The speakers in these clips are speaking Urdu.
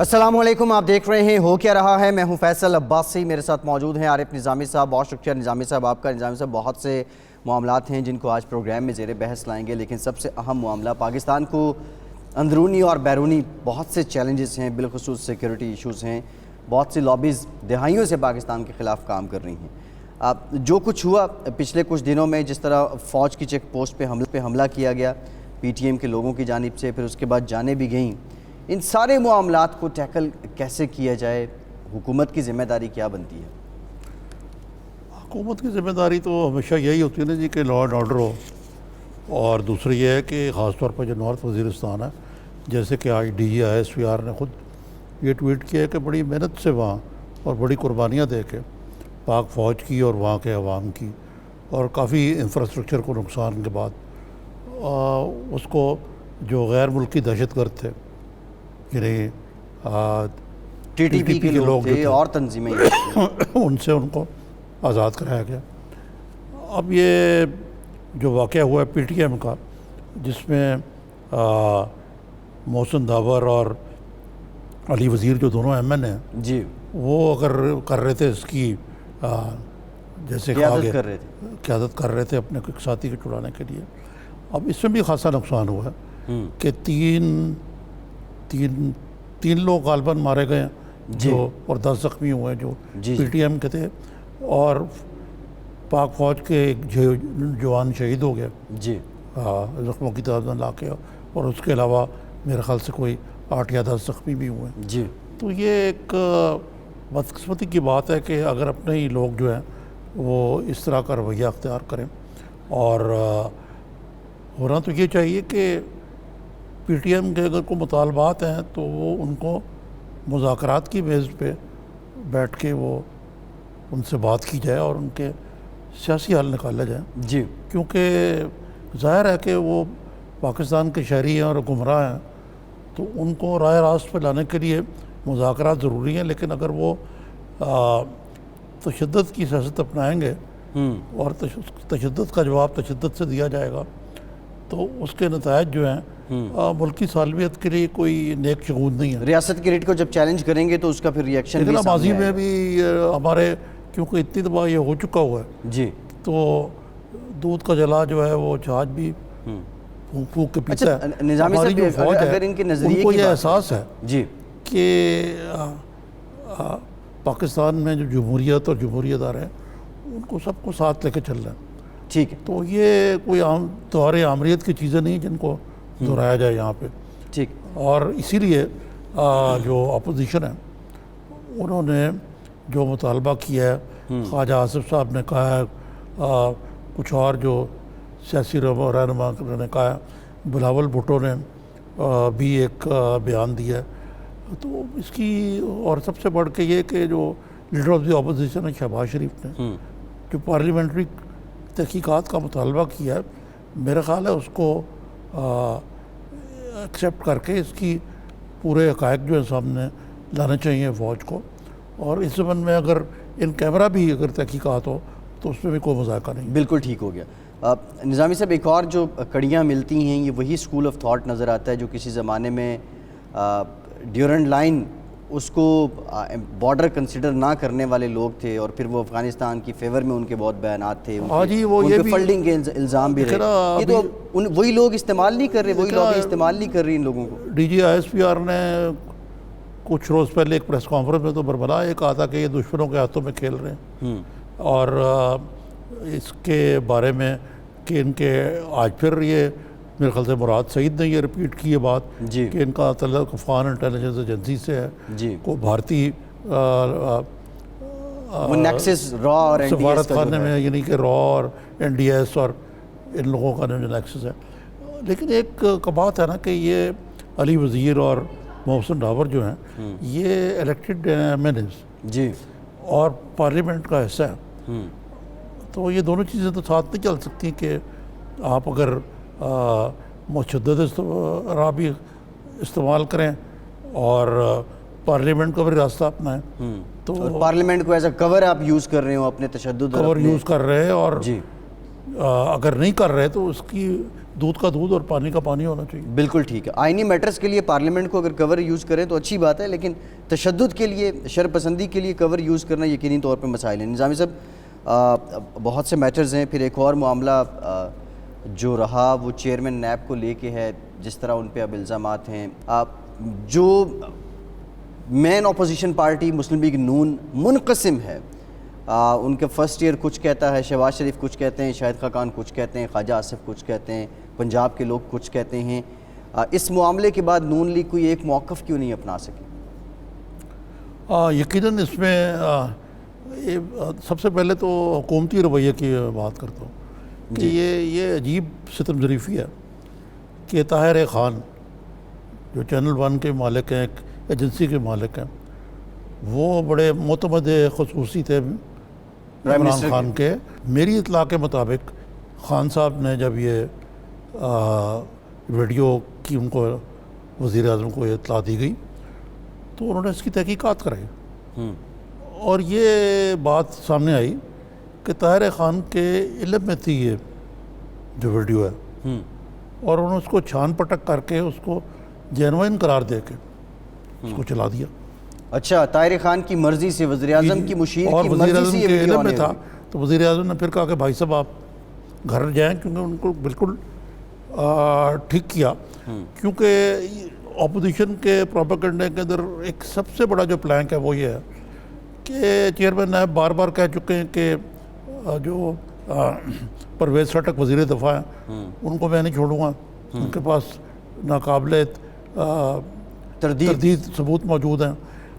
السلام علیکم، آپ دیکھ رہے ہیں ہو کیا رہا ہے۔ میں ہوں فیصل عباسی، میرے ساتھ موجود ہیں عارف نظامی صاحب۔ بہت شکریہ نظامی صاحب آپ کا۔ نظامی صاحب، بہت سے معاملات ہیں جن کو آج پروگرام میں زیر بحث لائیں گے، لیکن سب سے اہم معاملہ پاکستان کو اندرونی اور بیرونی بہت سے چیلنجز ہیں، بالخصوص سیکیورٹی ایشوز ہیں۔ بہت سی لابیز دہائیوں سے پاکستان کے خلاف کام کر رہی ہیں۔ جو کچھ ہوا پچھلے کچھ دنوں میں، جس طرح فوج کی چیک پوسٹ پہ حملہ کیا گیا پی ٹی ایم کے لوگوں کی جانب سے، پھر اس کے بعد جانیں بھی گئیں، ان سارے معاملات کو ٹیکل کیسے کیا جائے؟ حکومت کی ذمہ داری کیا بنتی ہے؟ حکومت کی ذمہ داری تو ہمیشہ یہی ہوتی ہے نا جی کہ لا اینڈ آرڈر ہو، اور دوسری یہ ہے کہ خاص طور پر جو نارتھ وزیرستان ہے، جیسے کہ آج D G I S P R نے خود یہ ٹویٹ کیا ہے کہ بڑی محنت سے وہاں اور بڑی قربانیاں دے کے پاک فوج کی اور وہاں کے عوام کی، اور کافی انفراسٹرکچر کو نقصان کے بعد اس کو جو غیر ملکی دہشت گرد تھے، یعنی ٹی ٹی پی کے لوگ تھے اور تنظیمیں ان سے ان کو آزاد کرایا گیا۔ اب یہ جو واقعہ ہوا ہے پی ٹی ایم کا، جس میں محسن داور اور علی وزیر جو دونوں ایم این ہیں جی، وہ اگر کر رہے تھے اس کی جیسے قیادت کر رہے تھے اپنے ایک ساتھی کو چھڑانے کے لیے۔ اب اس میں بھی خاصا نقصان ہوا ہے کہ تین لوگ غالباً مارے گئے ہیں جو، اور 10 زخمی ہوئے ہیں جو پی ٹی ایم کے تھے، اور پاک فوج کے ایک جوان شہید ہو گیا جی، زخموں کی تعداد لا کے، اور اس کے علاوہ میرے خیال سے کوئی 8 یا 10 زخمی بھی ہوئے ہیں۔ جی، تو یہ ایک بدقسمتی کی بات ہے کہ اگر اپنے ہی لوگ جو ہیں وہ اس طرح کا رویہ اختیار کریں، اور ہونا تو یہ چاہیے کہ پی ٹی ایم کے اگر کوئی مطالبات ہیں تو وہ ان کو مذاکرات کی میز پہ بیٹھ کے وہ ان سے بات کی جائے اور ان کے سیاسی حل نکالا جائے۔ جی، کیونکہ ظاہر ہے کہ وہ پاکستان کے شہری ہیں اور گمراہ ہیں، تو ان کو راہ راست پہ لانے کے لیے مذاکرات ضروری ہیں، لیکن اگر وہ تشدد کی سیاست اپنائیں گے اور تشدد کا جواب تشدد سے دیا جائے گا، تو اس کے نتائج جو ہیں ملکی سالمیت کے لیے کوئی نیک شگون نہیں ہے۔ ریاست کے ریٹ کو جب چیلنج کریں گے تو اس کا پھر ریئیکشن بھی لیکن ماضی میں بھی ہمارے کیونکہ اتنی دفعہ یہ ہو چکا ہوا ہے، جی، تو دودھ کا جلا جو ہے وہ جہاز بھی پھونک کے پیتا ہے۔ نظامی ہماری جو صاحب، فوج اگر ہے ان کے نظریے ان کو کی یہ بات احساس ہے جی کہ پاکستان میں جو جمہوریت اور جمہوریت دار ہیں ان کو سب کو ساتھ لے کے چل رہے ہیں۔ ٹھیک ہے، تو یہ کوئی عام تہوار عامریت کی چیزیں نہیں جن کو دہرایا جائے یہاں پہ۔ ٹھیک، اور اسی لیے جو اپوزیشن ہے انہوں نے جو مطالبہ کیا ہے، خواجہ آصف صاحب نے کہا ہے، کچھ اور جو سیاسی رہنما نے کہا ہے، بلاول بھٹو نے بھی ایک بیان دیا ہے، تو اس کی، اور سب سے بڑھ کے یہ کہ جو لیڈر آف دی اپوزیشن ہے شہباز شریف نے جو پارلیمنٹری تحقیقات کا مطالبہ کیا ہے، میرا خیال ہے اس کو ایکسیپٹ کر کے اس کی پورے حقائق جو ہے سامنے لانے چاہیے فوج کو، اور اس زمن میں اگر ان کیمرہ بھی اگر تحقیقات ہو تو اس میں بھی کوئی مذائقہ نہیں۔ بالکل ٹھیک ہو گیا۔ نظامی صاحب، ایک اور جو کڑیاں ملتی ہیں، یہ وہی اسکول آف تھاٹ نظر آتا ہے جو کسی زمانے میں ڈیورنٹ لائن اس کو بارڈر کنسیڈر نہ کرنے والے لوگ تھے، اور پھر وہ افغانستان کی فیور میں ان کے بہت بیانات تھے، ان پہ فلڈنگ کے الزام بھی رہے۔ یہ تو وہی لوگ استعمال نہیں کر رہے، وہی لوگ استعمال نہیں کر رہی ان لوگوں کو۔ D G I S P R نے کچھ روز پہلے ایک پریس کانفرنس میں تو بربلا یہ کہا تھا کہ یہ دشمنوں کے ہاتھوں میں کھیل رہے ہیں، اور اس کے بارے میں کہ ان کے آج پھر یہ میرے خیال سے مراد سعید نے یہ رپیٹ کی یہ بات کہ ان کا تعلق افغان انٹیلیجنس ایجنسی سے ہے، کو بھارتی سفارت خانے میں، یعنی کہ را اور این ڈی ایس اور ان لوگوں کا جو نیکسس ہے۔ لیکن ایک بات ہے نا کہ یہ علی وزیر اور محسن داور جو ہیں یہ الیکٹڈ ایم این ایز جی اور پارلیمنٹ کا حصہ ہے، تو یہ دونوں چیزیں تو ساتھ نہیں چل سکتی کہ آپ اگر مشدد راہ بھی استعمال کریں اور پارلیمنٹ کا بھی راستہ اپنائیں، تو پارلیمنٹ کو ایز اے کور آپ یوز کر رہے ہو اپنے تشدد کور یوز کر رہے ہیں، اور اگر نہیں کر رہے تو اس کی دودھ کا دودھ اور پانی کا پانی ہونا چاہیے. بالکل ٹھیک ہے. آئینی میٹرز کے لیے پارلیمنٹ کو اگر کور یوز کریں تو اچھی بات ہے, لیکن تشدد کے لیے, شرپسندی کے لیے کور یوز کرنا یقینی طور پہ مسائل ہیں. نظامی صاحب بہت سے میٹرز ہیں. پھر ایک اور معاملہ جو رہا وہ چیئرمین نیب کو لے کے ہے, جس طرح ان پہ اب الزامات ہیں. جو مین اپوزیشن پارٹی مسلم لیگ نون منقسم ہے, ان کے فرسٹ ایئر کچھ کہتا ہے, شہباز شریف کچھ کہتے ہیں, شاہد خاقان کچھ کہتے ہیں, خواجہ آصف کچھ کہتے ہیں, پنجاب کے لوگ کچھ کہتے ہیں. اس معاملے کے بعد نون لیگ کوئی ایک موقف کیوں نہیں اپنا سکی؟ یقیناً اس میں سب سے پہلے تو حکومتی رویے کی بات کرتا ہوں کہ یہ عجیب ستم ظریفی ہے کہ طاہر خان جو چینل 1 کے مالک ہیں, ایک ایجنسی کے مالک ہیں, وہ بڑے معتمد خصوصی تھے عمران خان کے. میری اطلاع کے مطابق خان صاحب نے جب یہ ویڈیو کی ان کو وزیر اعظم کو یہ اطلاع دی گئی تو انہوں نے اس کی تحقیقات کرائی اور یہ بات سامنے آئی کہ طاہر خان کے علم میں تھی یہ جو ویڈیو ہے, اور انہوں نے اس کو چھان پٹک کر کے اس کو جینوئن قرار دے کے اس کو چلا دیا. اچھا, طاہر خان کی مرضی سے, وزیر اعظم کی مشیر اور کی وزیر مرضی اعظم سے یہ کے ویڈیو علم میں آنے تھا, لگی. تو وزیر اعظم نے پھر کہا کہ بھائی صاحب آپ گھر جائیں, کیونکہ ان کو بالکل ٹھیک کیا, کیونکہ اپوزیشن کے پروپیگنڈے کے اندر ایک سب سے بڑا جو پلانک ہے وہ یہ ہے کہ چیئرمین نائب بار بار کہہ چکے ہیں کہ جو پرویز خٹک وزیر دفاع ہیں ان کو میں نہیں چھوڑوں گا, ان کے پاس ناقابل تردید ثبوت موجود ہیں.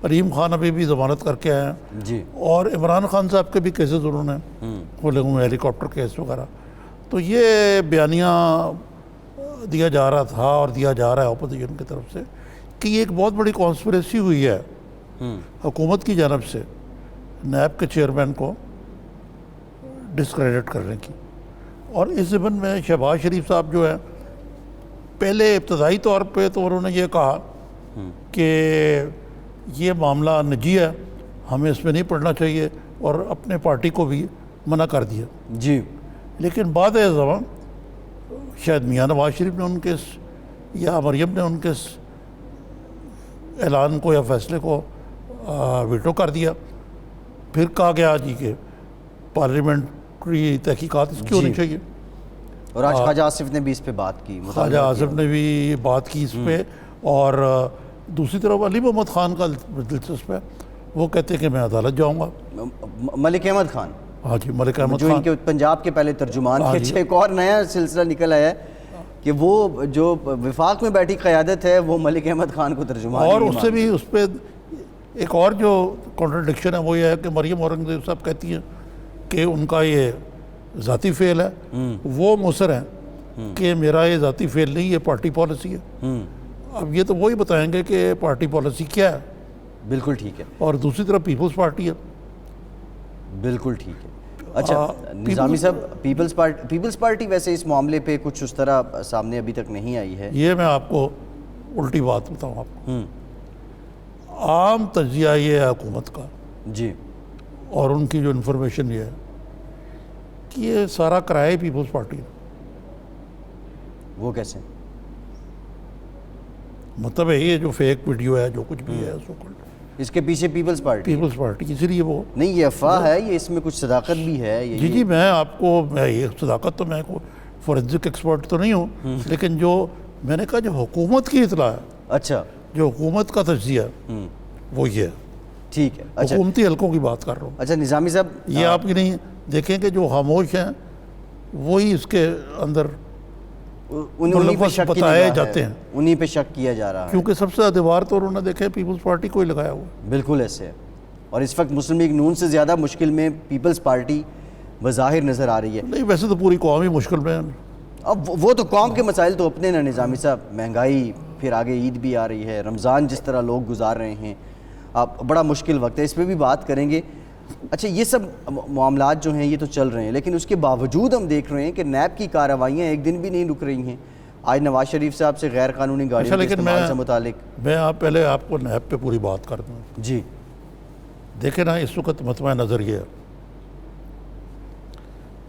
علیم خان ابھی بھی ضمانت کر کے آئے ہیں جی, اور عمران خان صاحب کے بھی کیسز انہوں نے کھولے ہوئے ہیں, ہیلی کاپٹر کیس وغیرہ. تو یہ بیانیہ دیا جا رہا تھا اور دیا جا رہا ہے اپوزیشن کی طرف سے کہ یہ ایک بہت بڑی کانسپریسی ہوئی ہے حکومت کی جانب سے نیب کے چیئرمین کو ڈسکریڈٹ کرنے کی. اور اس ضمن میں شہباز شریف صاحب جو ہے, پہلے ابتدائی طور پہ تو انہوں نے یہ کہا کہ یہ معاملہ نجی ہے, ہمیں اس میں نہیں پڑھنا چاہیے, اور اپنے پارٹی کو بھی منع کر دیا. جی, لیکن بعد ازاں شاید میاں نواز شریف نے ان کے یا مریم نے ان کے اعلان کو یا فیصلے کو ویٹو کر دیا. پھر کہا گیا جی کہ پارلیمنٹری تحقیقات اس کی ہونی چاہیے, اور آج خواجہ آصف نے بھی اس پہ بات کی, خواجہ آصف نے بھی بات کی اس پہ. اور دوسری طرف علی محمد خان کا دلچسپ ہے, وہ کہتے ہیں کہ میں عدالت جاؤں گا. ملک احمد خان, ہاں جی, ملک احمد جو خان ان کے پنجاب کے پہلے ترجمان تھے. اچھا, ایک اور نیا سلسلہ نکل آیا ہے کہ وہ جو وفاق میں بیٹھی قیادت ہے وہ ملک احمد خان کو ترجمان, اور اس سے بھی اس پہ ایک اور جو کانٹرڈکشن ہے وہ یہ ہے کہ مریم اورنگزیب صاحب کہتی ہیں کہ ان کا یہ ذاتی فعل ہے, وہ مصر ہیں کہ میرا یہ ذاتی فعل نہیں, یہ پارٹی پالیسی ہے. اب یہ تو وہی بتائیں گے کہ پارٹی پالیسی کیا ہے. بالکل ٹھیک ہے. اور دوسری طرف پیپلز پارٹی ہے. بالکل ٹھیک ہے. اچھا نظامی صاحب, پیپلز پارٹی ویسے اس معاملے پہ کچھ اس طرح سامنے ابھی تک نہیں آئی ہے. یہ میں آپ کو الٹی بات بتاؤں آپ کو, عام تجزیہ یہ ہے حکومت کا جی, اور ان کی جو انفارمیشن یہ ہے کہ یہ سارا کرایہ پیپلز پارٹی ہے. وہ کیسے؟ مطلب ہے یہ جو فیک ویڈیو ہے جو کچھ بھی ہے اس کے پیچھے پیپلز پارٹی, اسی لیے وہ نہیں, یہ افواہ ہے, یہ اس میں کچھ صداقت بھی ہے. جی میں آپ کو یہ صداقت تو میں کو فورنزک ایکسپرٹ تو نہیں ہوں, لیکن جو میں نے کہا جو حکومت کی اطلاع ہے, اچھا, جو حکومت کا تجزیہ ہے وہ یہ ہے. ٹھیک ہے. اچھا, حکومتی حلقوں کی بات کر رہا ہوں. اچھا نظامی صاحب, یہ آپ کی نہیں دیکھیں کہ جو خاموش ہیں وہی اس کے اندر انہیں پہ شک بتائے جاتے ہیں, انہیں پہ شک کیا جا رہا ہے, کیونکہ سب سے زیادہ دیوار تو انہوں نے دیکھے پیپلز پارٹی کو ہی لگایا ہوا. بالکل ایسے ہے. اور اس وقت مسلم لیگ نون سے زیادہ مشکل میں پیپلز پارٹی بظاہر نظر آ رہی ہے. نہیں, ویسے تو پوری قوم ہی مشکل میں ہے. اب وہ تو قوم کے مسائل تو اپنے نا نظامی صاحب, مہنگائی, پھر آگے عید بھی آ رہی ہے, رمضان جس طرح لوگ گزار رہے ہیں, بڑا مشکل وقت ہے, اس پہ بھی بات کریں گے. اچھا, یہ سب معاملات جو ہیں یہ تو چل رہے ہیں, لیکن اس کے باوجود ہم دیکھ رہے ہیں کہ نیب کی کارروائیاں ایک دن بھی نہیں رک رہی ہیں. آج نواز شریف صاحب سے غیر قانونی گاڑیوں کے استعمال سے متعلق میں پہلے آپ کو نیب پہ پوری بات کر دوں. جی دیکھیں نا, اس وقت مطمع نظر یہ ہے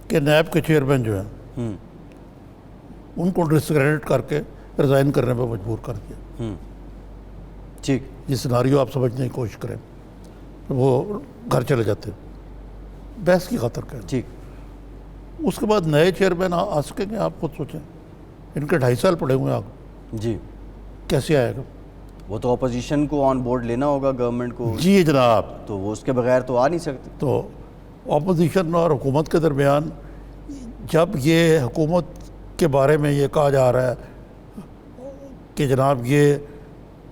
کہ نیب کے چیئرمین جو ہیں ان کو ڈسکریڈٹ کر کے ریزائن کرنے پہ مجبور کر دیا. ٹھیک. یہ سیناریو آپ سمجھنے کی کوشش کریں, وہ گھر چلے جاتے بحث کی خاطر کا. ٹھیک. اس کے بعد نئے چیئرمین آ سکیں گے؟ آپ خود سوچیں, ان کے 2.5 سال پڑے ہوئے ہیں. آپ جی کیسے آئے گا؟ وہ تو اپوزیشن کو آن بورڈ لینا ہوگا گورنمنٹ کو. جی جناب, تو وہ اس کے بغیر تو آ نہیں سکتے. تو اپوزیشن اور حکومت کے درمیان جب یہ حکومت کے بارے میں یہ کہا جا رہا ہے کہ جناب یہ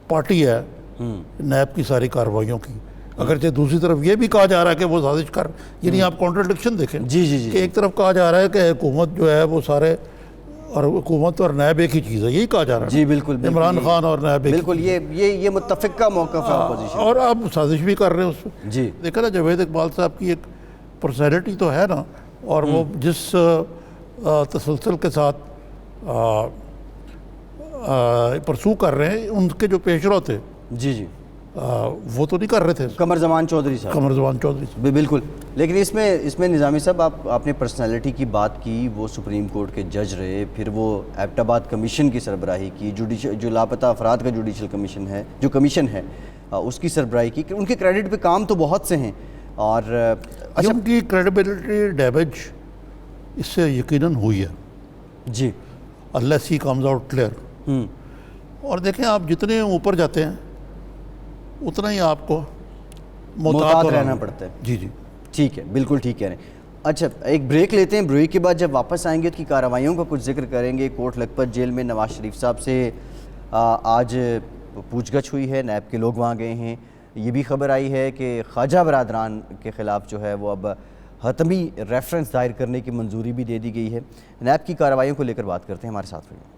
پارٹی ہے نیب کی ساری کارروائیوں کی, اگرچہ دوسری طرف یہ بھی کہا جا رہا ہے کہ وہ سازش کر, یعنی آپ کانٹرڈکشن دیکھیں. جی جی جی. کہ ایک طرف کہا جا رہا ہے کہ حکومت جو ہے وہ سارے, اور حکومت اور نیب ایک ہی چیز ہے, یہی کہا جا رہا ہے. جی بالکل. عمران خان اور نیب بالکل یہ متفق کا موقف ہے اپوزیشن. اور آپ سازش بھی کر رہے ہیں اس پہ. جی دیکھا نا جاوید اقبال صاحب کی ایک پرسنالٹی تو ہے نا, اور وہ جس تسلسل کے ساتھ پرسو کر رہے ہیں, ان کے جو پیشرو تھے جی جی وہ تو نہیں کر رہے تھے. قمر زمان چودھری صاحب. قمر زمان چودھری صاحب بالکل. لیکن اس میں نظامی صاحب آپ نے پرسنالٹی کی بات کی, وہ سپریم کورٹ کے جج رہے, پھر وہ ایبٹ آباد کمیشن کی سربراہی کی, جو لاپتہ افراد کا جوڈیشل کمیشن ہے, جو کمیشن ہے اس کی سربراہی کی. ان کے کریڈٹ پہ کام تو بہت سے ہیں, اور اچھا ان کی کریڈیبلٹی ڈیمیج اس سے یقیناً ہوئی ہے. جی unless he comes out clear. اور دیکھیں آپ جتنے اوپر جاتے ہیں اتنا ہی آپ کو محتاط رہنا پڑتا ہے. جی جی ٹھیک ہے, بالکل ٹھیک کہہ رہے ہیں. اچھا ایک بریک لیتے ہیں, بریک کے بعد جب واپس آئیں گے تو کی کارروائیوں کا کچھ ذکر کریں گے. کوٹ لکھپت جیل میں نواز شریف صاحب سے آج پوچھ گچھ ہوئی ہے, نیب کے لوگ وہاں گئے ہیں. یہ بھی خبر آئی ہے کہ خواجہ برادران کے خلاف جو ہے وہ اب حتمی ریفرنس دائر کرنے کی منظوری بھی دے دی گئی ہے. نیب کی کارروائیوں کو لے کر بات کرتے ہیں, ہمارے ساتھ رہیے.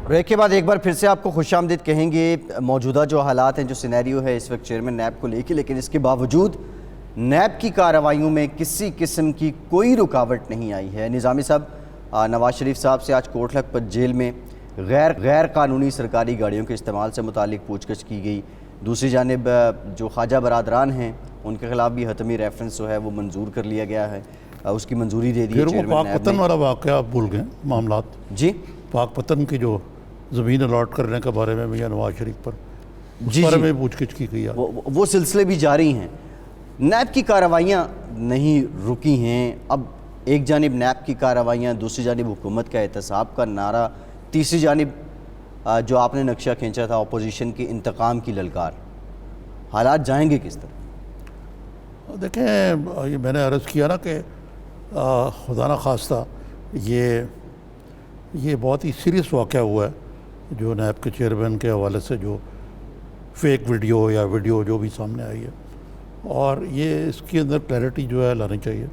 بریک کے بعد ایک بار پھر سے آپ کو خوش آمدید کہیں گے. موجودہ جو حالات ہیں, جو سینیریو ہے اس وقت چیئرمین نیب کو لے کے, لیکن اس کے باوجود نیب کی کارروائیوں میں کسی قسم کی کوئی رکاوٹ نہیں آئی ہے. نظامی صاحب, نواز شریف صاحب سے آج کوٹ لکھپت جیل میں غیر قانونی سرکاری گاڑیوں کے استعمال سے متعلق پوچھ گچھ کی گئی. دوسری جانب جو خواجہ برادران ہیں ان کے خلاف بھی حتمی ریفرنس جو ہے وہ منظور کر لیا گیا ہے, اس کی منظوری دے دی ہے چیئرمین نیب نے. پاک پتن والا واقعہ آپ بھول گئے معاملات. جی پاک پتن کی جو زمین الاٹ کرنے کے بارے میں میاں نواز شریف پر اس بارے میں پوچھ گچھ کی گئی ہے. وہ سلسلے بھی جاری ہیں. نیب کی کارروائیاں نہیں رکی ہیں. اب ایک جانب نیب کی کارروائیاں, دوسری جانب حکومت کا احتساب کا نعرہ, تیسری جانب جو آپ نے نقشہ کھینچا تھا اپوزیشن کے انتقام کی للکار. حالات جائیں گے کس طرح؟ دیکھیں یہ میں نے عرض کیا نا کہ خدا نہ خواستہ یہ بہت ہی سیریس واقعہ ہوا ہے جو نیب کے چیئرمین کے حوالے سے جو فیک ویڈیو یا ویڈیو جو بھی سامنے آئی ہے, اور یہ اس کے اندر کلیئرٹی جو ہے لانی چاہیے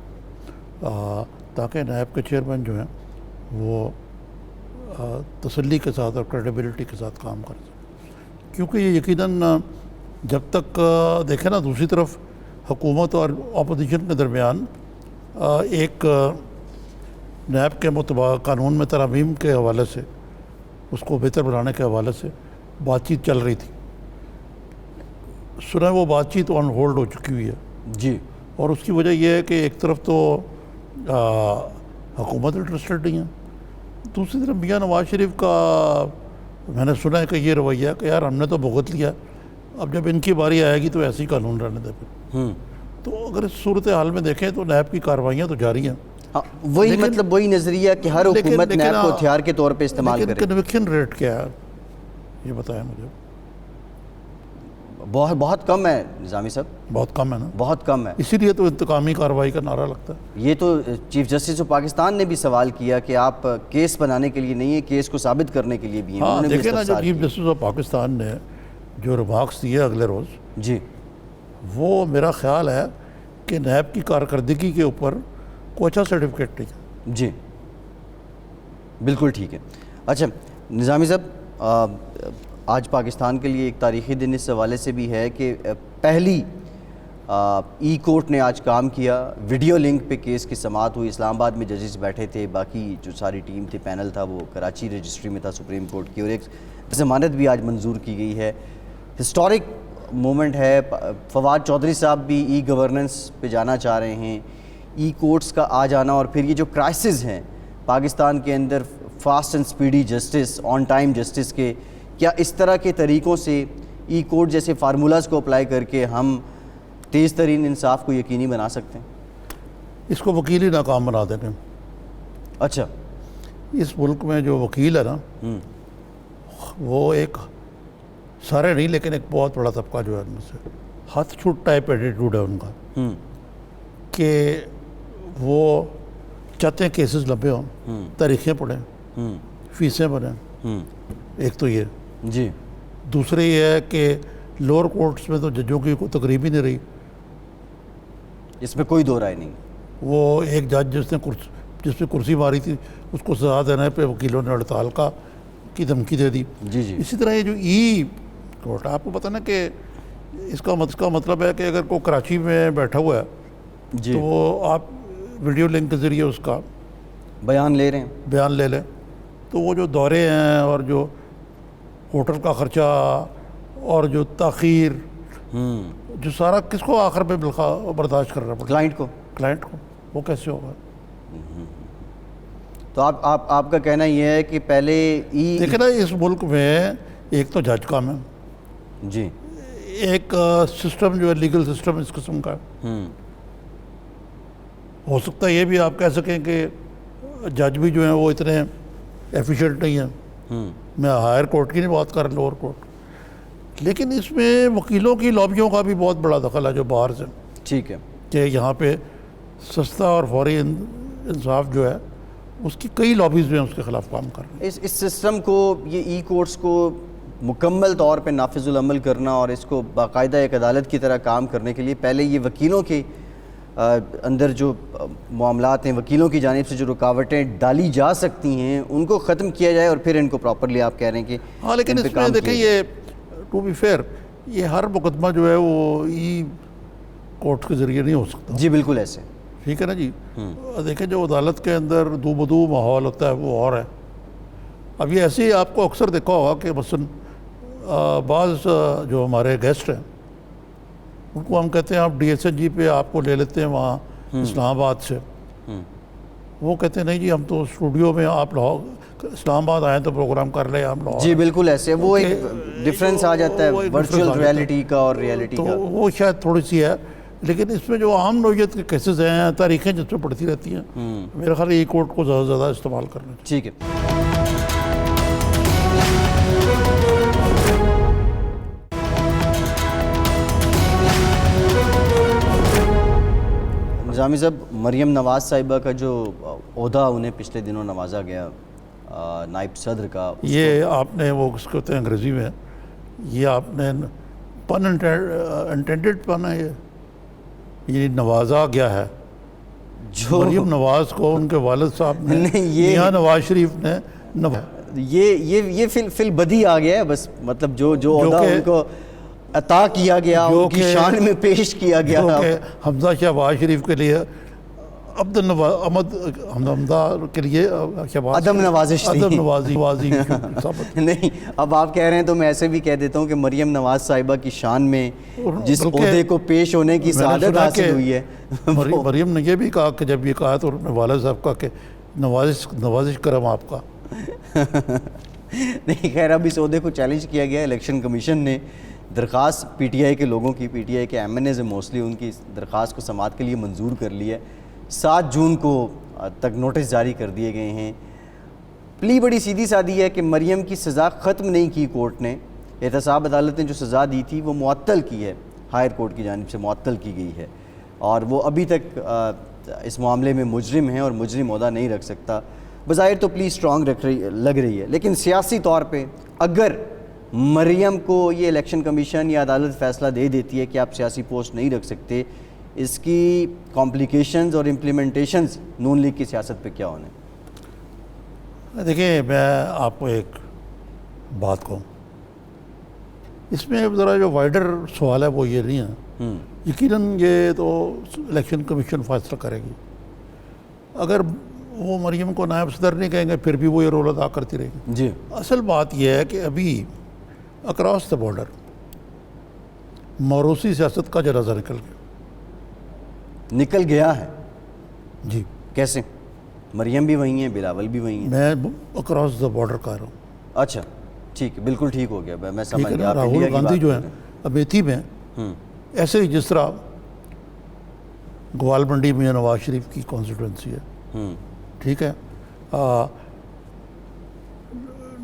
تاکہ نیب کے چیئرمین جو ہیں وہ تسلی کے ساتھ اور کریڈیبلٹی کے ساتھ کام کر سکیں. کیونکہ یہ یقیناً جب تک دیکھیں نا دوسری طرف حکومت اور اپوزیشن کے درمیان ایک نیب کے قانون میں ترامیم کے حوالے سے, اس کو بہتر بنانے کے حوالے سے بات چیت چل رہی تھی. سنا وہ بات چیت آن ہولڈ ہو چکی ہوئی ہے. جی. اور اس کی وجہ یہ ہے کہ ایک طرف تو حکومت انٹرسٹڈ نہیں ہے, دوسری طرف میاں نواز شریف کا میں نے سنا ہے کہ یہ رویہ ہے کہ یار ہم نے تو بھگت لیا, اب جب ان کی باری آئے گی تو ایسے ہی قانون رہنے دے پھر. تو اگر اس صورتحال میں دیکھیں تو نیب کی کارروائیاں تو جاری ہیں. وہی مطلب وہی نظریہ کہ ہر حکومت نیب کو ہتھیار کے طور پہ استعمال کرے. لیکن کنوکشن ریٹ کیا ہے یہ بتائیں مجھے. بہت کم ہے نظامی صاحب. بہت کم ہے نا. بہت کم ہے. اسی لیے تو انتقامی کارروائی کا نعرہ لگتا ہے. یہ تو چیف جسٹس آف پاکستان نے بھی سوال کیا کہ آپ کیس بنانے کے لیے نہیں ہے, کیس کو ثابت کرنے کے لیے بھی ہیں. ہاں دیکھیں نا, جو چیف جسٹس آف پاکستان نے جو ریمارکس دیے اگلے روز, جی وہ میرا خیال ہے کہ نیب کی کارکردگی کے اوپر کوئی اچھا سرٹیفکیٹ نہیں ہے. جی بالکل ٹھیک ہے. اچھا نظامی صاحب, آج پاکستان کے لیے ایک تاریخی دن اس حوالے سے بھی ہے کہ پہلی ای کورٹ نے آج کام کیا. ویڈیو لنک پہ کیس کی سماعت ہوئی. اسلام آباد میں ججز بیٹھے تھے, باقی جو ساری ٹیم تھی, پینل تھا, وہ کراچی رجسٹری میں تھا سپریم کورٹ کی. اور ایک ضمانت بھی آج منظور کی گئی ہے. ہسٹورک مومنٹ ہے. فواد چودھری صاحب بھی ای گورننس پہ جانا چاہ رہے ہیں. ای کورٹس کا آ جانا اور پھر یہ جو کرائسز ہیں پاکستان کے اندر fast and speedy justice, on time justice کے, کیا اس طرح کے طریقوں سے ای کورٹ جیسے فارمولاز کو اپلائی کر کے ہم تیز ترین انصاف کو یقینی بنا سکتے ہیں؟ اس کو وکیل ہی ناکام بنا دیں گے. اچھا, اس ملک میں جو وکیل ہے نا وہ ایک سارے نہیں لیکن ایک بہت بڑا طبقہ جو ہے ان میں سے ہاتھ چھوٹ ٹائپ ایٹیٹیوڈ ہے ان کا کہ وہ چاہتے ہیں کیسز لمبے ہوں, تاریخیں پڑھیں, فیسیں بنیں. ایک تو یہ جی. دوسرے یہ ہے کہ لوور کورٹس میں تو ججوں کی کوئی تقریب ہی نہیں رہی. اس میں کوئی دو رائے نہیں. وہ ایک جج جس پہ کرسی ماری تھی اس کو سزا دینے پہ وکیلوں نے ہڑتال کی دھمکی دے دی. جی جی. اسی طرح یہ جو ای کورٹ آپ کو پتہ نا کہ اس کا مطلب ہے کہ اگر کوئی کراچی میں بیٹھا ہوا ہے جی. تو وہ آپ ویڈیو لنک کے ذریعے اس کا بیان لے رہے ہیں. بیان لے لیں تو وہ جو دورے ہیں اور جو ہوٹل کا خرچہ اور جو تاخیر جو سارا کس کو آخر پہ برداشت کرنا پڑتا ہے؟ کلائنٹ کو. وہ کیسے ہوگا؟ تو آپ کا کہنا یہ ہے کہ پہلے دیکھیں نا اس ملک میں ایک تو جج کام ہے جی, ایک سسٹم جو ہے لیگل سسٹم اس قسم کا ہے. ہو سکتا ہے یہ بھی آپ کہہ سکیں کہ جج بھی جو ہیں وہ اتنے ایفیشینٹ نہیں ہیں. میں ہائر کورٹ کی نہیں بات کر رہا, لوور کورٹ. لیکن اس میں وکیلوں کی لابیوں کا بھی بہت بڑا دخل ہے جو باہر سے. ٹھیک ہے. کہ یہاں پہ سستا اور فوری انصاف جو ہے اس کی کئی لابیز جو ہیں اس کے خلاف کام کر رہے ہیں. اس سسٹم کو, یہ ای کورٹس کو مکمل طور پہ نافذ العمل کرنا اور اس کو باقاعدہ ایک عدالت کی طرح کام کرنے کے لیے پہلے یہ وکیلوں کے اندر جو معاملات ہیں, وکیلوں کی جانب سے جو رکاوٹیں ڈالی جا سکتی ہیں ان کو ختم کیا جائے اور پھر ان کو پراپرلی آپ کہہ رہے ہیں کہ ہاں. لیکن اس میں دیکھیں یہ ٹو بی فیئر یہ ہر مقدمہ جو ہے وہ ای کورٹ کے ذریعے نہیں ہو سکتا. جی بالکل ایسے. ٹھیک ہے نا جی. دیکھیں جو عدالت کے اندر دو بدو ماحول ہوتا ہے وہ اور ہے. اب یہ ایسے ہی آپ کو اکثر دیکھا ہوگا کہ مثلاً بعض جو ہمارے گیسٹ ہیں ان کو ہم کہتے ہیں آپ ڈی ایس این جی پہ آپ کو لے لیتے ہیں وہاں اسلام آباد سے. وہ کہتے ہیں نہیں جی ہم تو اسٹوڈیو میں, آپ اسلام آباد آئیں تو پروگرام کر لیں ہم لاہور. جی بالکل ایسے. وہ ایک ڈفرینس آ جاتا ہے ورچوئل ریالٹی کا اور ریالٹی کا. تو وہ شاید تھوڑی سی ہے. لیکن اس میں جو عام نوعیت کے کیسز ہیں, تاریخیں جس میں پڑتی رہتی ہیں, میرا خیال ای کورٹ کو زیادہ سے زیادہ استعمال کرنا چاہیے. ٹھیک ہے. نظامی صاحب, مریم نواز صاحبہ کا جو عہدہ انہیں پچھلے دنوں نوازا گیا نائب صدر کا, یہ آپ نے وہ کس کو کہتے ہیں انگریزی میں, یہ آپ نے پن انٹینڈڈ پن ہے, یہ نوازا گیا ہے. جو مریم نواز کو ان کے والد صاحب نے میاں نواز شریف نے یہ فی البدی آ گیا ہے بس. مطلب جو عہدہ ان کو عطا کیا گیا ان کی شان میں پیش کیا گیا, کہ حمزہ شہباز شریف کے لیے کے لیے عدم نوازش نہیں. اب آپ کہہ رہے ہیں تو میں ایسے بھی کہہ دیتا ہوں کہ مریم نواز صاحبہ کی شان میں جس عہدے کو پیش ہونے کی سعادت حاصل ہوئی ہے, مریم نے یہ بھی کہا کہ جب یہ کہا تو انہوں نے والد صاحب کہا کہ نوازش کرم آپ کا. نہیں خیر, اب اس عہدے کو چیلنج کیا گیا. الیکشن کمیشن نے درخواست پی ٹی آئی کے لوگوں کی, پی ٹی آئی کے ایم این اے سے موسٹلی, ان کی درخواست کو سماعت کے لیے منظور کر لی ہے. 7 جون کو تک نوٹس جاری کر دیے گئے ہیں. پلی بڑی سیدھی سادی ہے کہ مریم کی سزا ختم نہیں کی کورٹ نے. احتساب عدالت نے جو سزا دی تھی وہ معطل کی ہے, ہائر کورٹ کی جانب سے معطل کی گئی ہے, اور وہ ابھی تک اس معاملے میں مجرم ہیں اور مجرم عہدہ نہیں رکھ سکتا. بظاہر تو پلی اسٹرانگ لگ رہی ہے, لیکن سیاسی طور پہ اگر مریم کو یہ الیکشن کمیشن یا عدالت فیصلہ دے دیتی ہے کہ آپ سیاسی پوسٹ نہیں رکھ سکتے, اس کی کمپلیکیشنز اور امپلیمنٹیشنز نون لیگ کی سیاست پہ کیا ہونے؟ دیکھیں میں آپ کو ایک بات کہوں, اس میں ذرا جو وائڈر سوال ہے وہ یہ نہیں ہے. یقیناً یہ تو الیکشن کمیشن فیصلہ کرے گی. اگر وہ مریم کو نائب صدر نہیں کہیں گے پھر بھی وہ یہ رول ادا کرتی رہے گی. جی اصل بات یہ ہے کہ ابھی اکراس دا بارڈر موروثی سیاست کا جنازہ نکل گیا ہے. جی کیسے؟ مریم بھی وہیں ہیں، بلاول بھی وہیں ہیں. میں اکراس دا بارڈر کہہ رہا ہوں. اچھا ٹھیک ہے، بالکل ٹھیک ہو گیا. میں ٹھیک سمجھ ہے گیا. نا. آپ راہل انڈیا کی گاندھی بات جو ہیں کر امیتھی میں رہے ہیں. ایسے ہی جس طرح گوال منڈی میں نواز شریف کی کانسٹیٹوینسی ہے. ٹھیک ہے.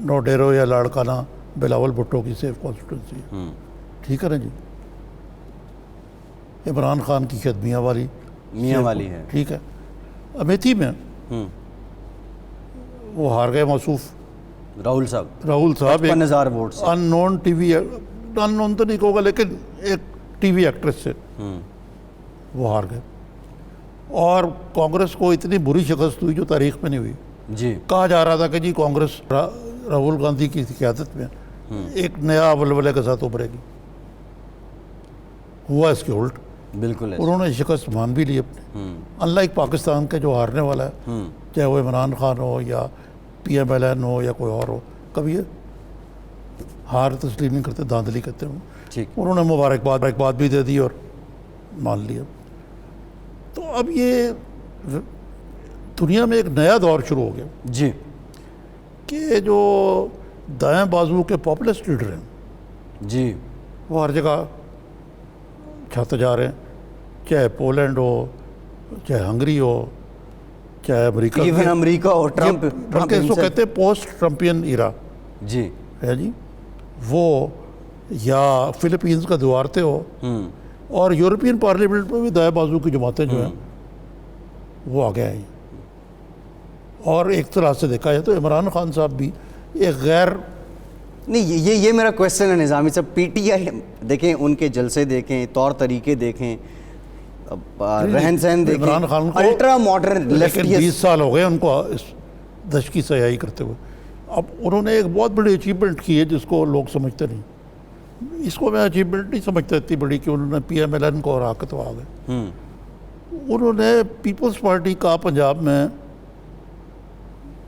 نوڈیرو یا لاڑکانہ بلاول بھٹو کی سیف کانسٹیٹوینسی ہے. ٹھیک ہے نا جی. عمران خان کی خدمیہ والی میاں والی ہے. ٹھیک ہے. امیتھی میں وہ ہار گئے موصوف راہل صاحب راہل صاحب 55,000 ووٹ سے. ان نون ٹی وی ان نون تو نہیں کہوں گا لیکن ایک ٹی وی ایکٹریس سے وہ ہار گئے. اور کانگریس کو اتنی بری شکست ہوئی جو تاریخ میں نہیں ہوئی. جی کہا جا رہا تھا کہ جی کانگریس راہل گاندھی کی قیادت میں ایک نیا ولولے کے ساتھ ابھرے گی. ہوا اس کے الٹ. بالکل ایسے. انہوں نے شکست مان بھی لی اپنے. ان لائک پاکستان کے جو ہارنے والا ہے چاہے وہ عمران خان ہو یا پی ایم ایل این ہو یا کوئی اور ہو، کبھی یہ ہار تسلیم نہیں کرتے، دھاندلی کرتے ہیں. ٹھیک. انہوں نے مبارکباد بھی دے دی اور مان لیا. تو اب یہ دنیا میں ایک نیا دور شروع ہو گیا جی کہ جو دائیں بازو کے پاپولسٹ لیڈر ہیں جی وہ ہر جگہ چھاتے جا رہے ہیں. چاہے پولینڈ ہو، چاہے ہنگری ہو، چاہے امریکہ ایون امریکہ اور ٹرمپ بلکہ اس کو کہتے ہیں پوسٹ ٹرمپین ایرا جی ہے جی. وہ یا فلپینز کا دوارتے ہو اور یورپین پارلیمنٹ میں بھی دائیں بازو کی جماعتیں جو ہیں وہ آگے آئی. اور ایک طرح سے دیکھا جائے تو عمران خان صاحب بھی ایک غیر نہیں، یہ میرا کویسچن ہے نظامی صاحب. پی ٹی آئی دیکھیں، ان کے جلسے دیکھیں، طور طریقے دیکھیں، رہن سہن دیکھیں، عمران خان کو الٹرا ماڈرن لیکن 20 سال ہو گئے ان کو اس دش کی سیاحی کرتے ہوئے. اب انہوں نے ایک بہت بڑی اچیومنٹ کی ہے جس کو لوگ سمجھتے نہیں. اس کو میں اچیومنٹ نہیں سمجھتا اتنی بڑی کہ انہوں نے پی ایم ایل این کو ہرا کے تو آ گئے. انہوں نے پیپلز پارٹی کا پنجاب میں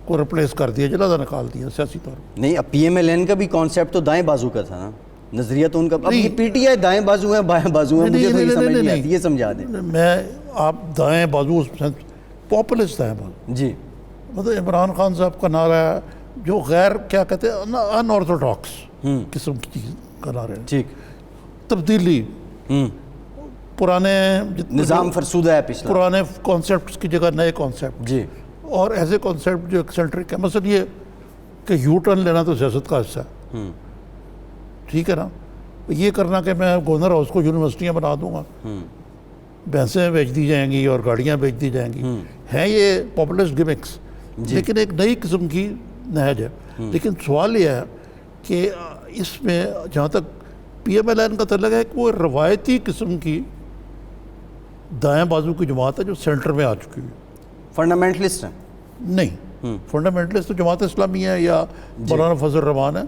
کو ریپلیس کر دیا، جنازہ نکال دیا سیاسی طور پر. نہیں، اب پی ایم ایل این کا بھی کانسیپٹ تو دائیں بازو کا تھا نا، نظریہ تو ان کا. اب یہ پی ٹی آئی دائیں بازو ہے بائیں بازو ہے، مجھے تو یہ سمجھ نہیں آتی. یہ سمجھا دیں. میں آپ دائیں بازو پاپولسٹ دائیں بازو جی مطلب عمران خان صاحب کا نعرہ ہے جو غیر کیا کہتے ہیں ان آرتھوڈاکس قسم کی چیز کا نعرہ ہے. ٹھیک. تبدیلی، پرانے نظام فرسودہ ہے پچھلا. پرانے کانسیپٹس کی جگہ نئے کانسیپٹ جی اور ایسے کانسیپٹ جو ایکسنٹرک ہے. مثلا یہ کہ یو ٹرن لینا تو سیاست کا حصہ ہے. ٹھیک ہے نا. یہ کرنا کہ میں گورنر ہاؤس کو یونیورسٹیاں بنا دوں گا، بھینسیں بیچ دی جائیں گی اور گاڑیاں بیچ دی جائیں گی، ہیں یہ پاپولسٹ گمکس. لیکن ایک نئی قسم کی نہج ہے. لیکن سوال یہ ہے کہ اس میں جہاں تک پی ایم ایل این کا تعلق ہے کہ وہ روایتی قسم کی دائیں بازو کی جماعت ہے جو سینٹر میں آ چکی ہے. فنڈامنٹلسٹ ہیں؟ نہیں، فنڈامنٹلسٹ تو جماعت اسلامی ہے یا مولانا فضل الرحمان ہے.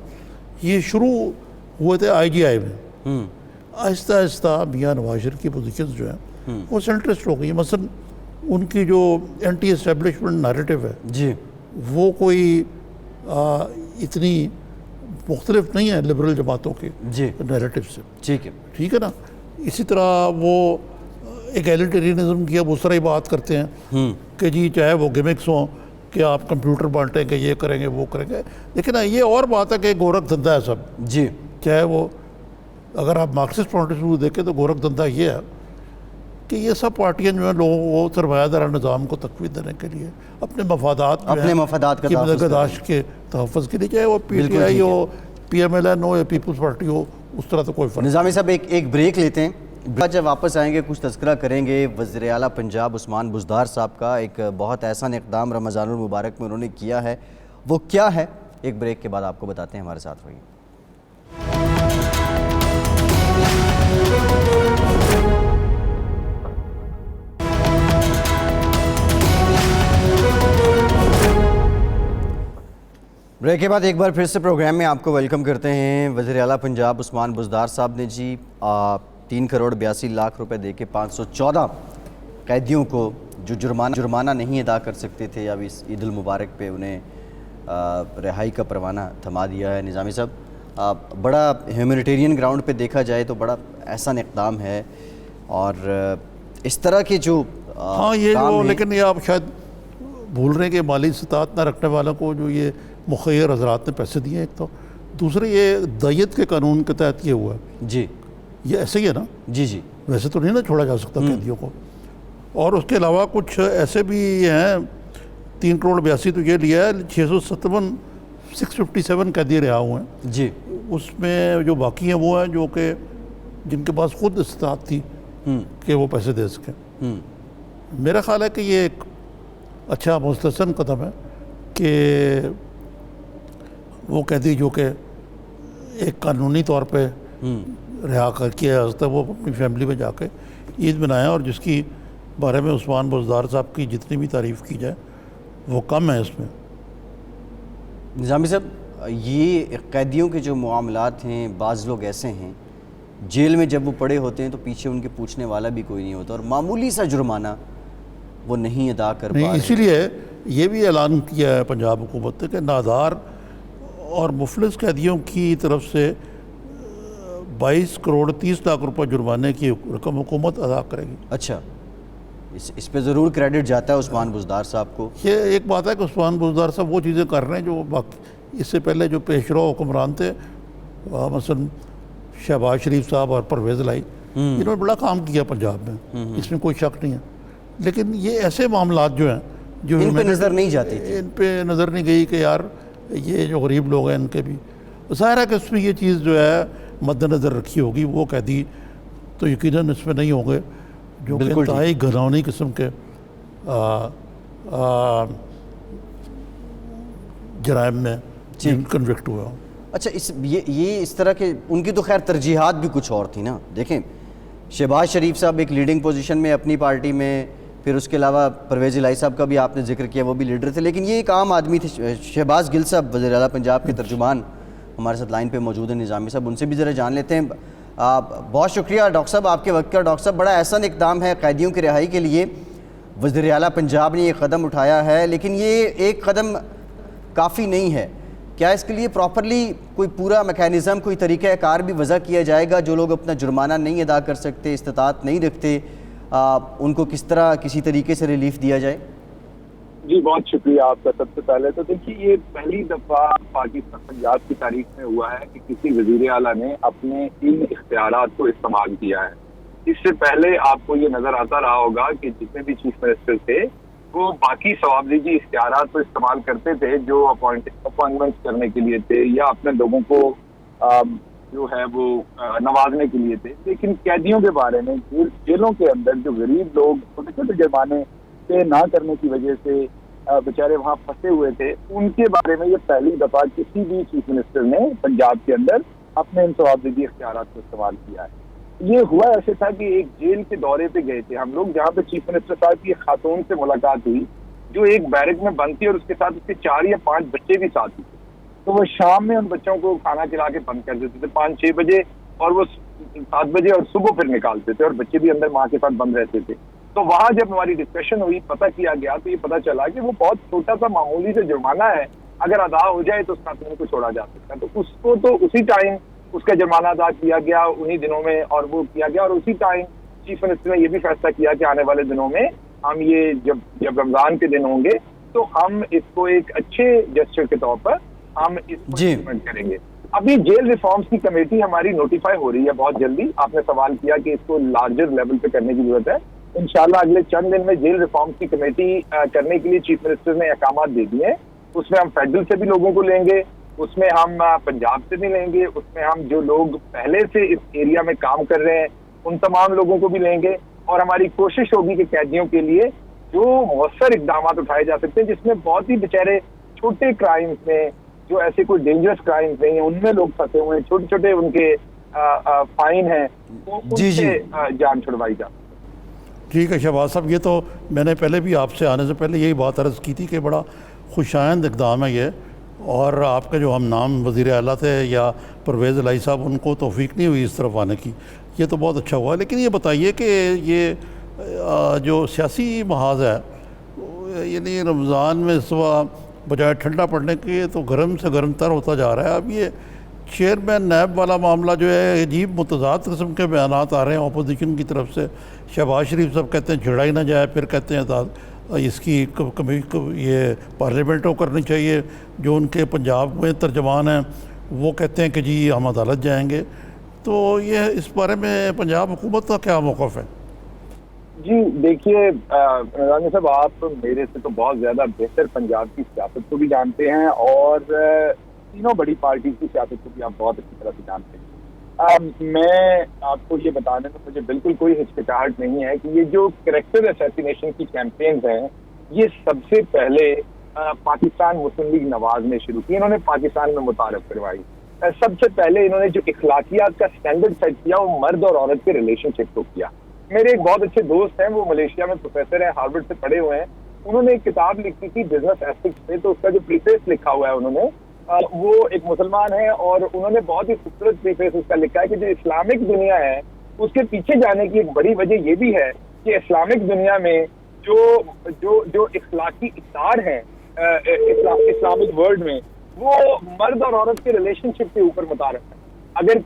یہ شروع ہوئے تھے آئی جی آئی میں. آہستہ آہستہ میاں نواز شریف کی پوزیشنز جو ہیں وہ سینٹرسٹ ہو گئی ہیں. مثلا ان کی جو اینٹی اسٹیبلشمنٹ نیریٹو ہے جی وہ کوئی اتنی مختلف نہیں ہے لبرل جماعتوں کے جی نیریٹو سے. ٹھیک ہے. ٹھیک ہے نا. اسی طرح وہ ایگیلیٹیرینزم کی اب اس طرح ہی بات کرتے ہیں کہ جی چاہے وہ گمکس ہوں کہ آپ کمپیوٹر بانٹیں گے، یہ کریں گے، وہ کریں گے. لیکن یہ اور بات ہے کہ گورکھ دھندا ہے سب. جی چاہے وہ اگر آپ مارکسسٹ پوائنٹ آف ویو دیکھیں تو گورکھ دھندا یہ ہے کہ یہ سب پارٹیاں جو ہیں لوگوں کو سرمایہ دار نظام کو تقویت دینے کے لیے اپنے مفادات اپنے مفادات کا کی تحفظ برداشت کے تحفظ کے لیے، چاہے وہ پی ٹی آئی ہو، پی ایم ایل این ہو یا پیپلز پارٹی ہو، اس طرح تو کوئی فرق. نظامی صاحب ایک بریک لیتے ہیں. جب واپس آئیں گے کچھ تذکرہ کریں گے وزیر اعلیٰ پنجاب عثمان بزدار صاحب کا. ایک بہت احسن اقدام رمضان المبارک میں انہوں نے کیا ہے، وہ کیا ہے؟ ایک بریک کے بعد آپ کو بتاتے ہیں. ہمارے ساتھ رہیے. بریک کے بعد ایک بار پھر سے پروگرام میں آپ کو ویلکم کرتے ہیں. وزیر اعلیٰ پنجاب عثمان بزدار صاحب نے جی 3 کروڑ 82 لاکھ روپے دے کے 514 قیدیوں کو جو جرمانہ نہیں ادا کر سکتے تھے، اب اس عید المبارک پہ انہیں رہائی کا پروانہ تھما دیا ہے۔ نظامی صاحب، بڑا ہیومینیٹیرین گراؤنڈ پہ دیکھا جائے تو بڑا احسن اقدام ہے، اور اس طرح کے جو ہاں یہ جو، لیکن یہ آپ شاید بھول رہے ہیں کہ مالی استطاعت نہ رکھنے والوں کو جو یہ مخیر حضرات نے پیسے دیے، ایک تو دوسرے یہ دیت کے قانون کے تحت یہ ہوا ہے۔ جی یہ ایسے ہی ہے نا، جی ویسے تو نہیں نا چھوڑا جا سکتا قیدیوں کو۔ اور اس کے علاوہ کچھ ایسے بھی ہیں، 3 کروڑ 82 تو یہ لیا ہے، 657 قیدی رہا ہوئے ہیں جی، اس میں جو باقی ہیں وہ ہیں جو کہ جن کے پاس خود استطاعت تھی کہ وہ پیسے دے سکیں۔ میرا خیال ہے کہ یہ ایک اچھا مستحسن قدم ہے کہ وہ قیدی جو کہ ایک قانونی طور پہ رہا کر کے وہ اپنی فیملی میں جا کے عید منائیں، اور جس کی بارے میں عثمان بزدار صاحب کی جتنی بھی تعریف کی جائے وہ کم ہے اس میں۔ نظامی صاحب، یہ قیدیوں کے جو معاملات ہیں، بعض لوگ ایسے ہیں جیل میں جب وہ پڑے ہوتے ہیں تو پیچھے ان کے پوچھنے والا بھی کوئی نہیں ہوتا، اور معمولی سا جرمانہ وہ نہیں ادا کر پا رہے۔ اسی لیے یہ بھی اعلان کیا ہے پنجاب حکومت نے کہ نادار اور مفلس قیدیوں کی طرف سے 22 کروڑ 30 لاکھ روپے جرمانے کی رقم حکومت ادا کرے گی۔ اچھا، اس پہ ضرور کریڈٹ جاتا ہے عثمان بزدار صاحب کو۔ یہ ایک بات ہے کہ عثمان بزدار صاحب وہ چیزیں کر رہے ہیں جو باقی اس سے پہلے جو پیشرو حکمران تھے، مثلا شہباز شریف صاحب اور پرویز الہی، انہوں نے بڑا کام کیا پنجاب میں، اس میں کوئی شک نہیں ہے، لیکن یہ ایسے معاملات جو ہیں جو ان پہ نظر نہیں جاتی تھی، ان پہ نظر نہیں گئی کہ یار یہ جو غریب لوگ ہیں ان کے بھی ظاہر ہے کہ اس میں یہ چیز جو ہے مد نظر رکھی ہوگی۔ وہ قیدی تو یقیناً اس میں نہیں ہوں گے جو کہ انتہائی گھناؤنی قسم کے جرائم میں کنوکٹ ہوا ہوں۔ اچھا، یہ اس طرح کے ان کی تو خیر ترجیحات بھی کچھ اور تھی نا۔ دیکھیں، شہباز شریف صاحب ایک لیڈنگ پوزیشن میں اپنی پارٹی میں، پھر اس کے علاوہ پرویز الہی صاحب کا بھی آپ نے ذکر کیا، وہ بھی لیڈر تھے، لیکن یہ ایک عام آدمی تھے۔ شہباز گل صاحب وزیر اعلیٰ پنجاب کے ترجمان ہمارے ساتھ لائن پہ موجود ہیں، نظامی صاحب، ان سے بھی ذرا جان لیتے ہیں۔ بہت شکریہ ڈاکٹر صاحب آپ کے وقت کا۔ ڈاکٹر صاحب، بڑا احسن اقدام ہے قیدیوں کی رہائی کے لیے، وزیر اعلیٰ پنجاب نے یہ قدم اٹھایا ہے، لیکن یہ ایک قدم کافی نہیں ہے۔ کیا اس کے لیے پراپرلی کوئی پورا میکینزم، کوئی طریقہ کار بھی وضع کیا جائے گا؟ جو لوگ اپنا جرمانہ نہیں ادا کر سکتے، استطاعت نہیں رکھتے، ان کو کس طرح کسی طریقے سے ریلیف دیا جائے؟ جی بہت شکریہ آپ کا۔ سب سے پہلے تو دیکھیے، یہ پہلی دفعہ پاکستان پنجاب کی تاریخ میں ہوا ہے کہ کسی وزیر اعلیٰ نے اپنے ان اختیارات کو استعمال کیا ہے۔ اس سے پہلے آپ کو یہ نظر آتا رہا ہوگا کہ جتنے بھی چیف منسٹر تھے وہ باقی ثوابدیدی اختیارات کو استعمال کرتے تھے جو اپوائنٹمنٹ کرنے کے لیے تھے یا اپنے لوگوں کو جو ہے وہ نوازنے کے لیے تھے، لیکن قیدیوں کے بارے میں جیلوں کے اندر جو غریب لوگ چھوٹے چھوٹے جرمانے پے نہ کرنے کی وجہ سے بیچارے وہاں پھنسے ہوئے تھے، ان کے بارے میں یہ پہلی دفعہ کسی بھی چیف منسٹر نے پنجاب کے اندر اپنے ان ثوابدیدی اختیارات کو استعمال کیا ہے۔ یہ ہوا ایسے تھا کہ ایک جیل کے دورے پہ گئے تھے ہم لوگ، جہاں پہ چیف منسٹر صاحب کی خاتون سے ملاقات ہوئی جو ایک بیرک میں بند تھی، اور اس کے ساتھ اس کے 4 یا 5 بچے بھی ساتھ تھے۔ تو وہ شام میں ان بچوں کو کھانا کھلا کے بند کر دیتے تھے 5-6 بجے، اور وہ 7 بجے اور صبح پھر نکالتے تھے، اور بچے بھی اندر ماں کے ساتھ بند رہتے تھے۔ تو وہاں جب ہماری ڈسکشن ہوئی، پتہ کیا گیا، تو یہ پتہ چلا کہ وہ بہت چھوٹا سا معمولی سے جرمانہ ہے، اگر ادا ہو جائے تو اس خاتون کو چھوڑا جا سکتا ہے۔ تو اس کو تو اسی ٹائم اس کا جرمانہ ادا کیا گیا انہی دنوں میں، اور وہ کیا گیا، اور اسی ٹائم چیف منسٹر نے یہ بھی فیصلہ کیا کہ آنے والے دنوں میں ہم یہ جب رمضان کے دن ہوں گے تو ہم اس کو ایک اچھے جسچر کے طور پر ہم اس کو امپلیمنٹ کریں گے۔ ابھی جیل ریفارمز کی کمیٹی ہماری نوٹیفائی ہو رہی ہے بہت جلدی۔ آپ نے سوال کیا کہ اس کو لارجر لیول پہ کرنے کی ضرورت ہے۔ انشاءاللہ اگلے چند دن میں جیل ریفارمز کی کمیٹی کرنے کے لیے چیف منسٹر نے احکامات دے دیے ہیں۔ اس میں ہم فیڈرل سے بھی لوگوں کو لیں گے، اس میں ہم پنجاب سے بھی لیں گے، اس میں ہم جو لوگ پہلے سے اس ایریا میں کام کر رہے ہیں ان تمام لوگوں کو بھی لیں گے، اور ہماری کوشش ہوگی کہ قیدیوں کے لیے جو مؤثر اقدامات اٹھائے جا سکتے ہیں، جس میں بہت ہی بیچارے چھوٹے کرائمز میں، جو ایسے کوئی ڈینجرس کرائمز نہیں ہیں، ان میں لوگ پھنسے ہوئے ہیں، چھوٹے چھوٹے ان کے فائن ہیں، ان سے جان چھڑوائی جا سکتی ہے۔ ٹھیک ہے شہباز صاحب، یہ تو میں نے پہلے بھی آپ سے آنے سے پہلے یہی بات عرض کی تھی کہ بڑا خوشائند اقدام ہے یہ، اور آپ کے جو ہم نام وزیر اعلیٰ تھے یا پرویز الہی صاحب، ان کو توفیق نہیں ہوئی اس طرف آنے کی، یہ تو بہت اچھا ہوا۔ لیکن یہ بتائیے کہ یہ جو سیاسی محاذ ہے یعنی رمضان میں اس وقت بجائے ٹھنڈا پڑنے کے تو گرم سے گرم تر ہوتا جا رہا ہے. اب یہ چیئرمین نیب والا معاملہ جو ہے عجیب متضاد قسم کے بیانات آ رہے ہیں اپوزیشن کی طرف سے. شہباز شریف صاحب کہتے ہیں چھڑا ہی نہ جائے, پھر کہتے ہیں اس کی یہ پارلیمنٹ کو کرنی چاہیے. جو ان کے پنجاب میں ترجمان ہیں وہ کہتے ہیں کہ جی ہم عدالت جائیں گے. تو یہ اس بارے میں پنجاب حکومت کا کیا موقف ہے؟ جی دیکھیے نظامی صاحب, آپ میرے سے تو بہت زیادہ بہتر پنجاب کی سیاست کو بھی جانتے ہیں اور تینوں بڑی پارٹیز کی سیاست کو بھی آپ بہت اچھی طرح سے جانتے ہیں. میں آپ کو یہ بتانے میں مجھے بالکل کوئی ہچکچاہٹ نہیں ہے کہ یہ جو کریکٹر اسیسینیشن کی کیمپینز ہیں یہ سب سے پہلے پاکستان مسلم لیگ نواز نے شروع کی. انہوں نے پاکستان میں متعارف کروائی. سب سے پہلے انہوں نے جو اخلاقیات کا سٹینڈرڈ سیٹ کیا وہ مرد اور عورت کے ریلیشن شپ کو کیا. میرے ایک بہت اچھے دوست ہیں, وہ ملیشیا میں پروفیسر ہیں, ہارورڈ سے پڑھے ہوئے ہیں. انہوں نے ایک کتاب لکھی تھی بزنس ایتھکس پہ, تو اس کا جو پریفیس لکھا ہوا ہے انہوں نے, وہ ایک مسلمان ہے اور انہوں نے بہت ہی خوبصورت پریفیس اس کا لکھا ہے کہ جو اسلامک دنیا ہے اس کے پیچھے جانے کی ایک بڑی وجہ یہ بھی ہے کہ اسلامک دنیا میں جو اخلاقی اقدار ہیں اسلامک ورلڈ میں وہ مرد اور عورت کے ریلیشن شپ کے اوپر متعارف ہے. اگر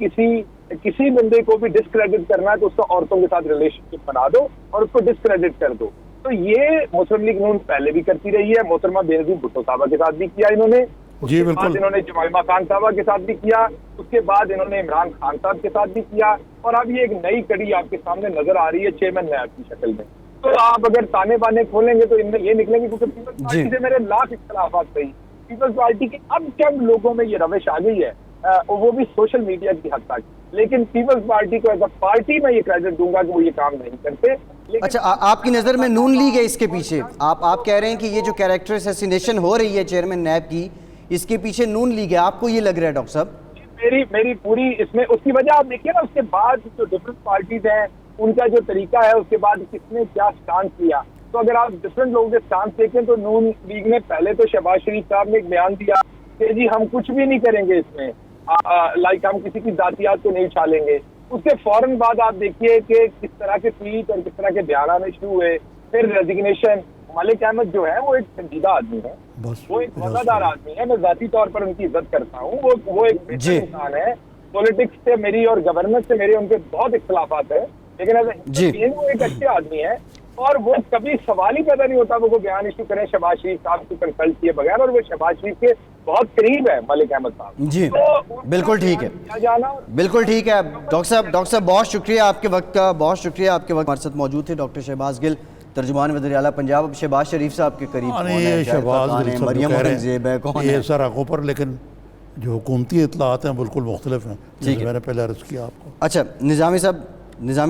کسی بندے کو بھی ڈسکریڈٹ کرنا ہے تو اس کا عورتوں کے ساتھ ریلیشن شپ بنا دو اور اس کو ڈسکریڈٹ کر دو. تو یہ مسلم لیگ نون پہلے بھی کرتی رہی ہے. محترمہ بینظیر بھٹو صاحبہ کے ساتھ بھی کیا انہوں نے, جی بالکل, انہوں نے جمائمہ خان صاحبہ کے ساتھ بھی کیا, اس کے بعد انہوں نے عمران خان صاحب کے ساتھ بھی کیا, اور اب یہ ایک نئی کڑی آپ کے سامنے نظر آ رہی ہے چیئرمین نیب کی شکل میں. تو آپ اگر تانے بانے کھولیں گے تو ان میں یہ نکلیں گے, کیونکہ پیپلز پارٹی سے میرے لاکھ اختلافات صحیح. پیپلز پارٹی کی اب چند لوگوں میں یہ روش آ گئی ہے, وہ بھی سوشل میڈیا کی حد تک, لیکن پیپلز پارٹی کو ایز اے پارٹی میں یہ کریڈٹ دوں گا کہ وہ یہ کام نہیں کرتے. اچھا, آپ کی نظر میں نون لیگ ہے اس کے پیچھے؟ آپ کہہ رہے ہیں کہ یہ جو کیریکٹر اسیسینیشن ہو رہی ہے چیئرمین نیب کی, اس کے پیچھے نون لیگ ہے, آپ کو یہ لگ رہا ہے ڈاکٹر صاحب؟ میری پوری اس میں اس کی وجہ آپ دیکھیے نا, اس کے بعد جو ڈفرنٹ پارٹیز ہیں ان کا جو طریقہ ہے, اس کے بعد کس نے کیا سٹانس لیا. تو اگر آپ ڈفرنٹ لوگوں کے سٹانس دیکھیں تو نون لیگ نے پہلے تو شہباز شریف صاحب نے ایک بیان دیا کہ جی ہم کچھ بھی نہیں کریں گے اس میں, لائک ہم کسی کی ذاتیات کو نہیں چھالیں گے. اس کے فوراً بعد آپ دیکھیے کہ کس طرح کے ٹویٹ اور کس طرح کے بیان آنے شروع ہوئے. پھر ریزگنیشن. ملک احمد جو ہے وہ ایک سنجیدہ آدمی ہے, وہ ایک وفادار آدمی ہے, میں ذاتی طور پر ان کی عزت کرتا ہوں, وہ ایک بہتر انسان ہے. پولیٹکس سے میری اور گورننس سے میرے ان کے بہت اختلافات ہیں, لیکن وہ ایک اچھے آدمی ہے اور وہ کبھی سوال ہی پیدا نہیں ہوتا وہ کوئی بیان ایشو کریں شہباز شریف صاحب کو کنسلٹ کیے بغیر, اور وہ شہباز شریف کے بہت قریب ہے ملک احمد صاحب. جی بالکل ٹھیک ہے, بالکل ٹھیک ہے. ڈاکٹر صاحب بہت شکریہ آپ کے وقت کا, بہت شکریہ آپ کے وقت. ہمارے ساتھ موجود تھے ڈاکٹر شہباز گل, ترجمان وزیر اعلیٰ پنجاب. شہباز شریف صاحب کے قریب مریم اورنگزیب ہے, کون ہے یہ سر آنکھوں پر, لیکن جو حکومتی اطلاعات ہیں بالکل مختلف ہیں, جیسے میں نے پہلے عرض کیا آپ کو. اچھا نظامی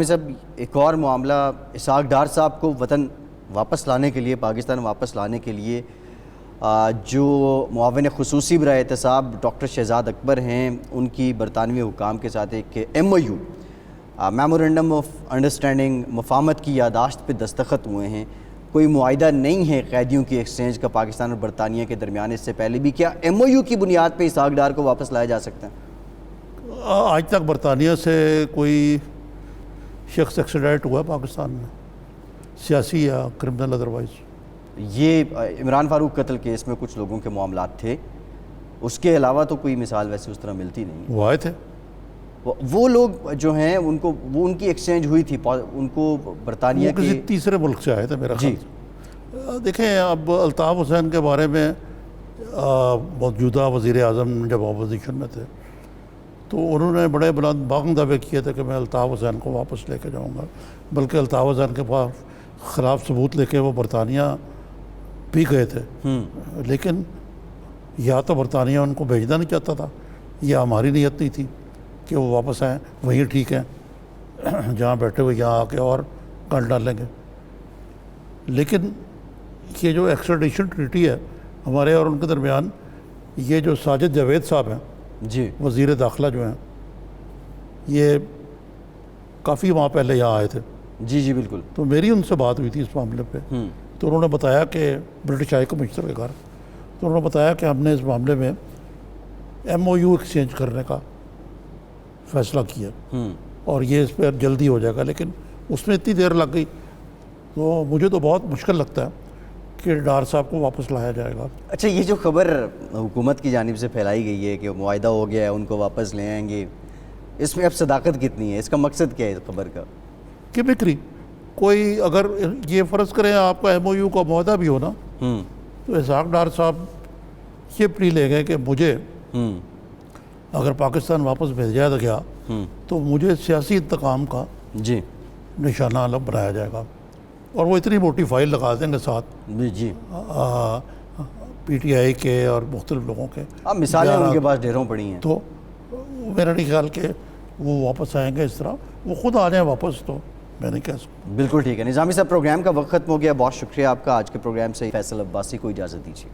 صاحب, ایک اور معاملہ, اسحاق ڈار صاحب کو وطن واپس لانے کے لیے, پاکستان واپس لانے کے لیے جو معاون خصوصی برائے احتساب ڈاکٹر شہزاد اکبر ہیں, ان کی برطانوی حکام کے ساتھ ایک MOU میمورنڈم آف انڈرسٹینڈنگ مفاہمت کی یادداشت پہ دستخط ہوئے ہیں. کوئی معاہدہ نہیں ہے قیدیوں کی ایکسچینج کا پاکستان اور برطانیہ کے درمیان اس سے پہلے بھی. کیا MOU کی بنیاد پہ اسحاق ڈار کو واپس لایا جا سکتا ہے؟ آج تک برطانیہ سے کوئی شخص ایکسیڈائٹ ہوا پاکستان میں, سیاسی یا کرمنل ادروائز؟ یہ عمران فاروق قتل کیس میں کچھ لوگوں کے معاملات تھے, اس کے علاوہ تو کوئی مثال ویسے اس طرح ملتی نہیں. وہ آئے تھے, وہ لوگ جو ہیں ان کی ایکسچینج ہوئی تھی, ان کو برطانیہ کے کسی تیسرے ملک سے آئے تھے میرا خیال سے. دیکھیں اب الطاف حسین کے بارے میں موجودہ وزیر اعظم جب اپوزیشن میں تھے تو انہوں نے بڑے بلند باغ دعوے کیے تھے کہ میں الطاف حسین کو واپس لے کے جاؤں گا, بلکہ الطاف حسین کے خلاف ثبوت لے کے وہ برطانیہ بھی گئے تھے. لیکن یا تو برطانیہ ان کو بھیجنا نہیں چاہتا تھا, یا ہماری نیت نہیں تھی کہ وہ واپس آئیں, وہیں ٹھیک ہے, جہاں بیٹھے ہوئے یہاں آ کے اور گل ڈالیں گے. لیکن یہ جو ایکسٹریڈیشن ٹریٹی ہے ہمارے اور ان کے درمیان, یہ جو ساجد جاوید صاحب ہیں جی وزیر داخلہ جو ہیں, یہ کافی وہاں پہلے یہاں آئے تھے. جی بالکل. تو میری ان سے بات ہوئی تھی اس معاملے پہ, تو انہوں نے بتایا کہ برٹش ہائی کمشنر کے گھر, تو انہوں نے بتایا کہ ہم نے اس معاملے میں MOU ایکسچینج کرنے کا فیصلہ کیا اور یہ اس پہ جلدی ہو جائے گا. لیکن اس میں اتنی دیر لگ گئی تو مجھے تو بہت مشکل لگتا ہے کہ ڈار صاحب کو واپس لایا جائے گا. اچھا، یہ جو خبر حکومت کی جانب سے پھیلائی گئی ہے کہ معاہدہ ہو گیا ہے، ان کو واپس لے آئیں گے، اس میں اب صداقت کتنی ہے؟ اس کا مقصد کیا ہے اس خبر کا؟ کہ بکری کوئی اگر یہ فرض کریں آپ کا ایم او یو کا معاہدہ بھی ہو نا، تو اسحاق ڈار صاحب یہ پلی لے گئے کہ مجھے اگر پاکستان واپس بھیجا گیا تو مجھے سیاسی انتقام کا جی نشانہ الگ بنایا جائے گا، اور وہ اتنی موٹی فائل لگا دیں گے ساتھ جی. پی ٹی آئی کے اور مختلف لوگوں کے. اب مثالیں ان کے پاس ڈھیروں پڑی ہیں. تو میرا نہیں خیال کہ وہ واپس آئیں گے اس طرح، وہ خود آ جائیں واپس تو میں نہیں کہہ سکتا. بالکل ٹھیک ہے. نظامی صاحب، پروگرام کا وقت ختم ہو گیا. بہت شکریہ آپ کا. آج کے پروگرام سے فیصل عباسی کو اجازت دیجیے.